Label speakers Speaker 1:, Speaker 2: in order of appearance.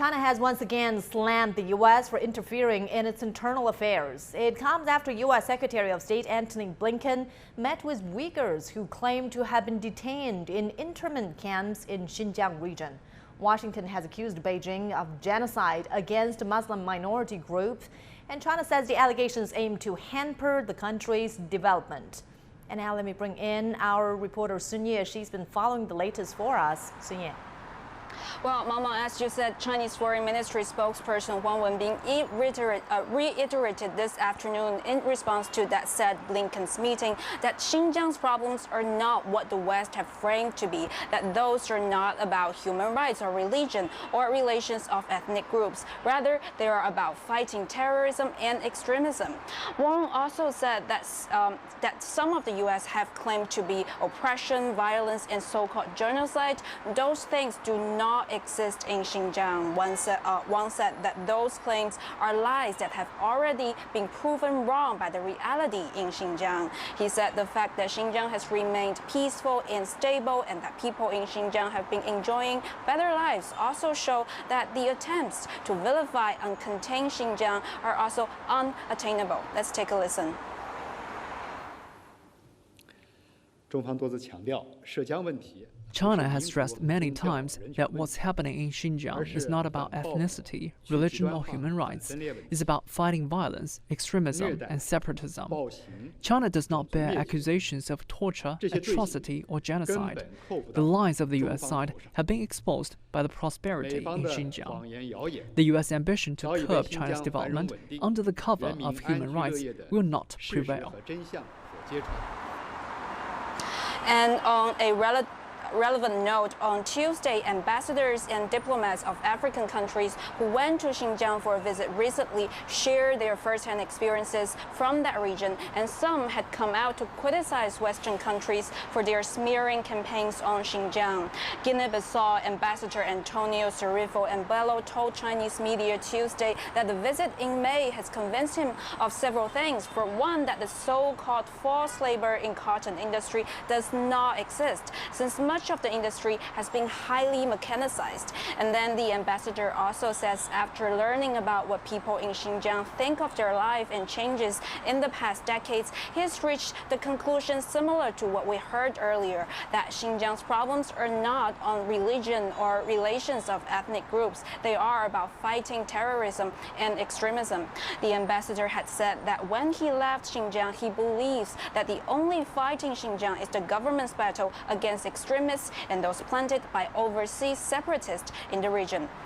Speaker 1: China has once again slammed the U.S. for interfering in its internal affairs. It comes after U.S. Secretary of State Antony Blinken met with Uyghurs who claim to have been detained in internment camps in Xinjiang region. Washington has accused Beijing of genocide against Muslim minority groups, and China says the allegations aim to hamper the country's development. And now let me bring in our reporter Sun Ye. She's been following the latest for us. Sun Ye.
Speaker 2: Well, Mama, as you said, Chinese Foreign Ministry spokesperson Wang Wenbin reiterated this afternoon in response to that said Blinken's meeting that Xinjiang's problems are not what the West have framed to be, that those are not about human rights or religion or relations of ethnic groups. Rather, they are about fighting terrorism and extremism. Wang also said that some of the U.S. have claimed to be oppression, violence, and so-called genocide. Those things do not exist in Xinjiang. Wang said that those claims are lies that have already been proven wrong by the reality in Xinjiang. He said the fact that Xinjiang has remained peaceful and stable and that people in Xinjiang have been enjoying better lives also show that the attempts to vilify and contain Xinjiang are also unattainable. Let's take a listen.
Speaker 3: 中方多次强调，涉疆问题
Speaker 4: China has stressed many times that what's happening in Xinjiang is not about ethnicity, religion, or human rights. It's about fighting violence, extremism, and separatism. China does not bear accusations of torture, atrocity, or genocide. The lies of the U.S. side have been exposed by the prosperity in Xinjiang. The U.S. ambition to curb China's development under the cover of human rights will not prevail.
Speaker 2: And on a relevant note, on Tuesday, ambassadors and diplomats of African countries who went to Xinjiang for a visit recently shared their first-hand experiences from that region, and some had come out to criticize Western countries for their smearing campaigns on Xinjiang. Guinea-Bissau Ambassador Antonio Cerifo and Bello told Chinese media Tuesday that the visit in May has convinced him of several things. For one, that the so-called forced labor in cotton industry does not exist, since much of the industry has been highly mechanized. And then the ambassador also says after learning about what people in Xinjiang think of their life and changes in the past decades, he has reached the conclusion similar to what we heard earlier, that Xinjiang's problems are not on religion or relations of ethnic groups. They are about fighting terrorism and extremism. The ambassador had said that when he left Xinjiang, he believes that the only fight in Xinjiang is the government's battle against extremists and those planted by overseas separatists in the region.